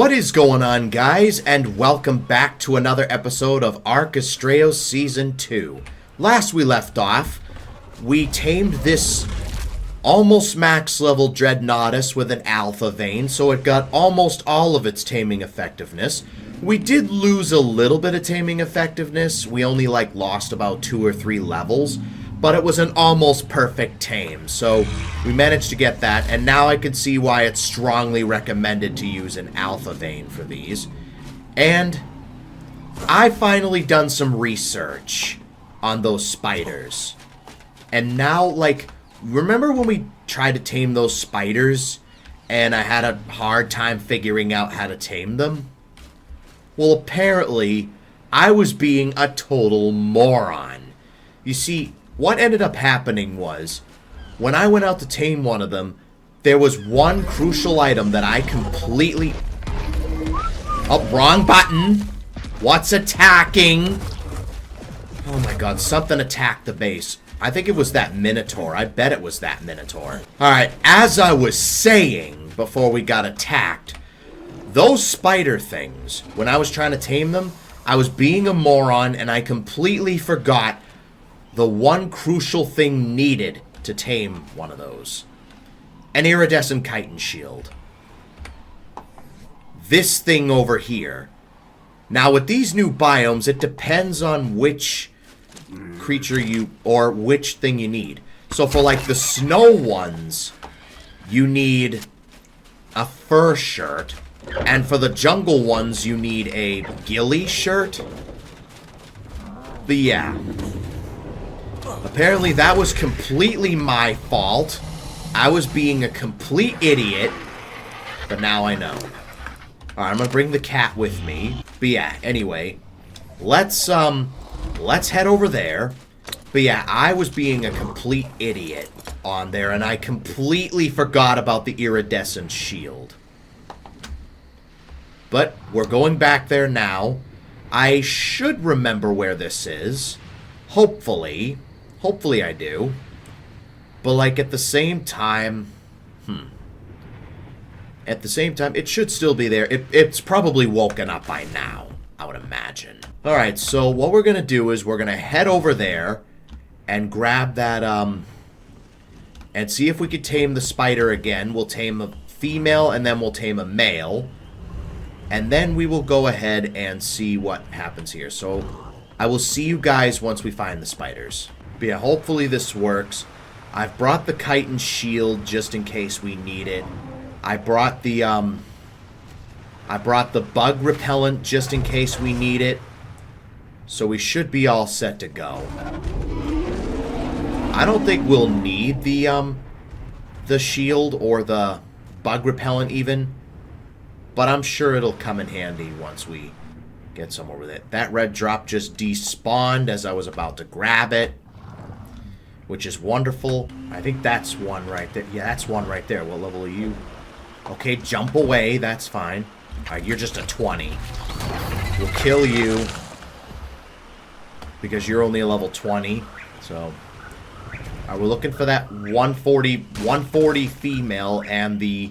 What is going on, guys, and welcome back to another episode of Astraeos Season 2. Last we left off, we tamed this almost max level Dreadnoughtus with an alpha vein, so it got almost all of its taming effectiveness. We did lose a little bit of taming effectiveness. We only lost about 2 or 3 levels, but it was an almost perfect tame, so we managed to get that, and now I can see why it's strongly recommended to use an alpha vein for these. And I finally done some research on those spiders. And now, remember when we tried to tame those spiders, and I had a hard time figuring out how to tame them? Well, apparently, I was being a total moron. You see, what ended up happening was, when I went out to tame one of them, there was one crucial item that I completely... Oh, wrong button! What's attacking? Oh my god, something attacked the base. I think it was that Minotaur. I bet it was that Minotaur. Alright, as I was saying before we got attacked, those spider things, when I was trying to tame them, I was being a moron and I completely forgot the one crucial thing needed to tame one of those. An iridescent chitin shield. This thing over here. Now with these new biomes, it depends on which creature or which thing you need. So for the snow ones, you need a fur shirt. And for the jungle ones, you need a ghillie shirt. But yeah. Apparently that was completely my fault. I was being a complete idiot. But now I know. Alright, I'm gonna bring the cat with me. But yeah, anyway. Let's head over there. But yeah, I was being a complete idiot on there, and I completely forgot about the iridescent shield. But we're going back there now. I should remember where this is. Hopefully. Hopefully I do. But at the same time... At the same time, it should still be there. It's probably woken up by now, I would imagine. Alright, so what we're going to do is we're going to head over there and grab that, and see if we could tame the spider again. We'll tame a female and then we'll tame a male. And then we will go ahead and see what happens here. So I will see you guys once we find the spiders. But yeah, hopefully this works. I've brought the chitin shield just in case we need it. I brought the bug repellent just in case we need it. So we should be all set to go. I don't think we'll need the shield or the bug repellent even. But I'm sure it'll come in handy once we get somewhere with it. That red drop just despawned as I was about to grab it, which is wonderful. I think that's one right there. Yeah, that's one right there. What level are you? Okay, jump away. That's fine. Alright, you're just a 20. We'll kill you because you're only a level 20. So, alright, we're looking for that 140 female and the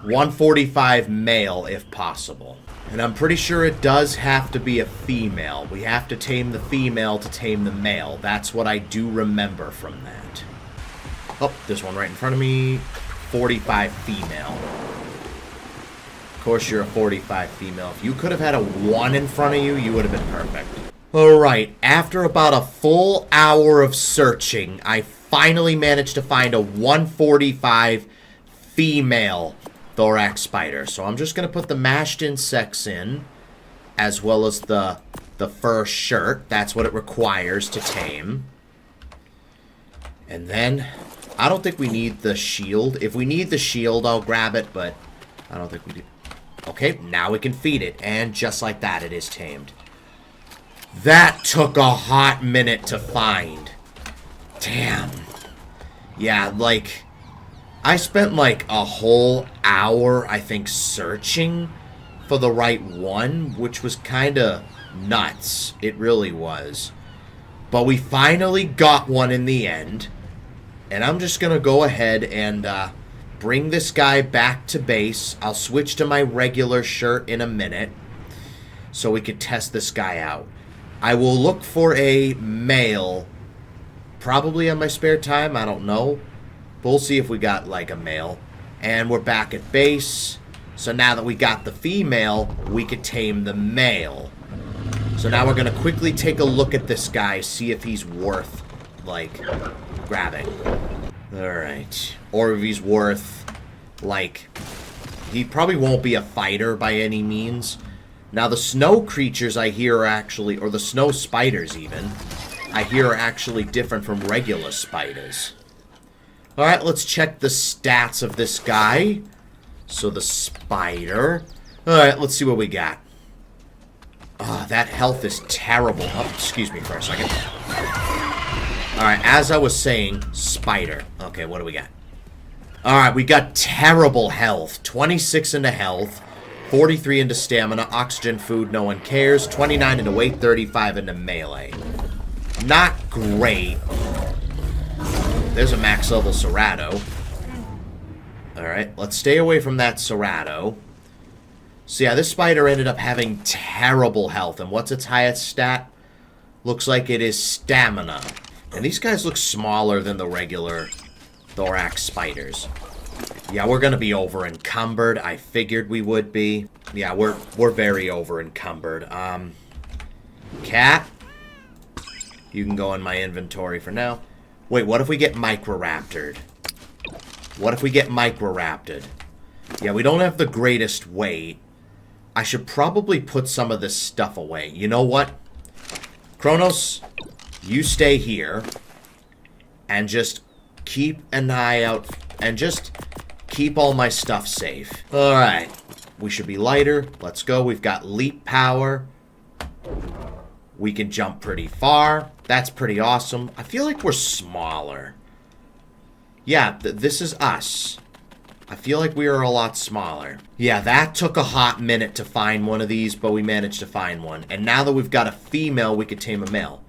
145 male if possible. And I'm pretty sure it does have to be a female. We have to tame the female to tame the male. That's what I do remember from that. Oh, this one right in front of me. 45 female. Of course you're a 45 female. If you could have had a 1 in front of you, you would have been perfect. Alright, after about a full hour of searching, I finally managed to find a 145 female thorax spider. So I'm just going to put the mashed insects in, as well as the fur shirt. That's what it requires to tame. And then, I don't think we need the shield. If we need the shield, I'll grab it, but I don't think we do. Okay, now we can feed it. And just like that, it is tamed. That took a hot minute to find. Damn. Yeah, I spent a whole hour, I think, searching for the right one, which was kind of nuts. It really was. But we finally got one in the end. And I'm just going to go ahead and bring this guy back to base. I'll switch to my regular shirt in a minute so we could test this guy out. I will look for a male, probably on my spare time, I don't know. But we'll see if we got, like, a male. And we're back at base. So now that we got the female, we could tame the male. So now we're going to quickly take a look at this guy, see if he's worth, like, grabbing. Alright. Or if he's worth, like, he probably won't be a fighter by any means. Now, the snow creatures I hear are actually, or the snow spiders even, I hear are actually different from regular spiders. Alright, let's check the stats of this guy. So, the spider. Alright, let's see what we got. Oh, that health is terrible. Oh, excuse me for a second. Alright, as I was saying, spider. Okay, what do we got? Alright, we got terrible health. 26 into health. 43 into stamina, oxygen, food, no one cares. 29 into weight, 35 into melee. Not great. There's a max level Cerato. Alright, let's stay away from that Cerato. So yeah, this spider ended up having terrible health. And what's its highest stat? Looks like it is stamina. And these guys look smaller than the regular thorax spiders. Yeah, we're going to be over-encumbered. I figured we would be. Yeah, we're very over-encumbered. Cat. You can go in my inventory for now. Wait, what if we get microraptored? What if we get microraptored? Yeah, we don't have the greatest weight. I should probably put some of this stuff away. You know what? Kronos, you stay here. And just keep an eye out. And just keep all my stuff safe. Alright. We should be lighter. Let's go. We've got leap power. We can jump pretty far. That's pretty awesome. I feel like we're smaller. Yeah, this is us. I feel like we are a lot smaller. Yeah, that took a hot minute to find one of these, but we managed to find one. And now that we've got a female, we could tame a male.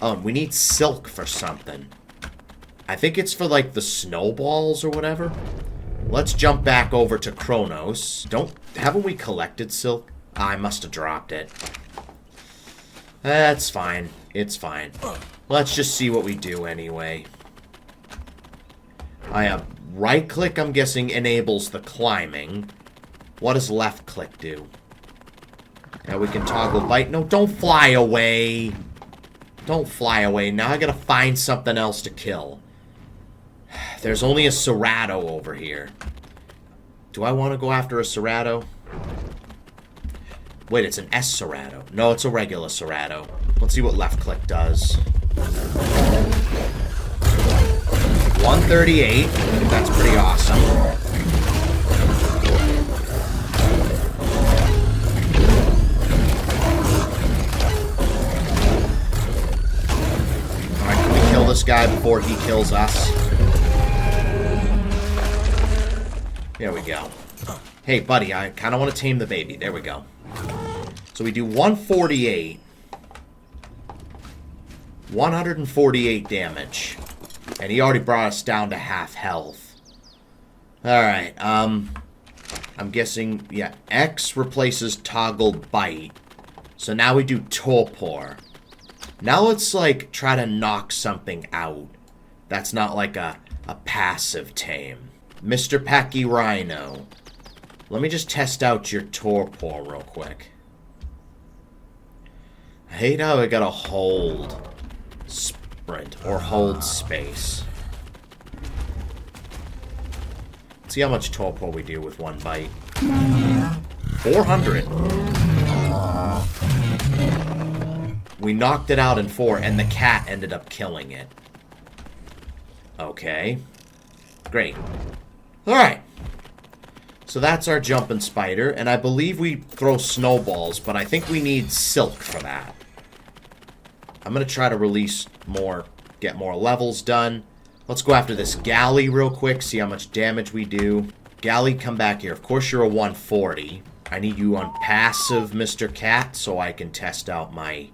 Oh, we need silk for something. I think it's for, like, the snowballs or whatever. Let's jump back over to Kronos. Haven't we collected silk? I must have dropped it. That's fine. It's fine. Let's just see what we do anyway. I have right-click, I'm guessing, enables the climbing. What does left-click do? Now we can toggle bite. No, don't fly away. Don't fly away. Now I gotta find something else to kill. There's only a Cerato over here. Do I want to go after a Cerato? Wait, it's an S Cerato. No, it's a regular Cerato. Let's see what left click does. 138. That's pretty awesome. Alright, can we kill this guy before he kills us? There we go. Hey, buddy, I kind of want to tame the baby. There we go. So we do 148. 148 damage. And he already brought us down to half health. Alright, I'm guessing, yeah, X replaces toggle bite. So now we do torpor. Now let's, like, try to knock something out. That's not like a passive tame. Mr. Packy Rhino. Let me just test out your torpor real quick. I hate how I gotta hold sprint or hold space. Let's see how much torpor we do with one bite. 400. We knocked it out in 4, and the cat ended up killing it. Okay. Great. Alright. So that's our jumping spider, and I believe we throw snowballs, but I think we need silk for that. I'm going to try to release more, get more levels done. Let's go after this galley real quick, see how much damage we do. Galley, come back here. Of course you're a 140. I need you on passive, Mr. Cat, so I can test out my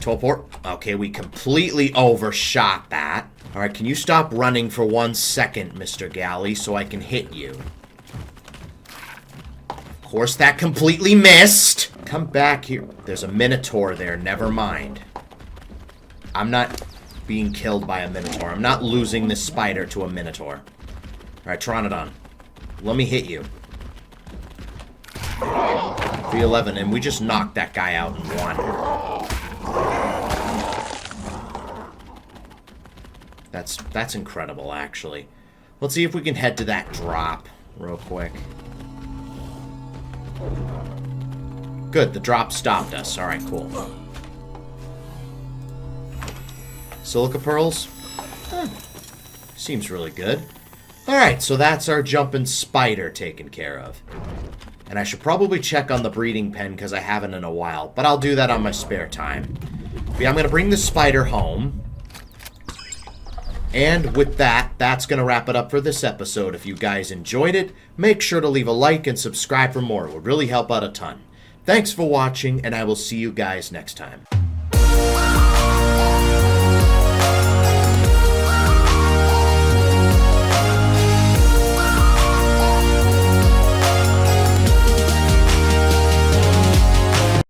torpor. Okay, we completely overshot that. Alright, can you stop running for 1 second, Mr. Galley, so I can hit you? Of course, that completely missed! Come back here. There's a Minotaur there, never mind. I'm not being killed by a Minotaur. I'm not losing this spider to a Minotaur. Alright, Pteranodon. Let me hit you. 311, and we just knocked that guy out in 1. That's incredible, actually. Let's see if we can head to that drop real quick. Good, the drop stopped us. Alright, cool. Silica pearls? Seems really good. Alright, so that's our jumping spider taken care of. And I should probably check on the breeding pen because I haven't in a while. But I'll do that on my spare time. But yeah, I'm going to bring the spider home. And with that, that's going to wrap it up for this episode. If you guys enjoyed it, make sure to leave a like and subscribe for more. It would really help out a ton. Thanks for watching, and I will see you guys next time.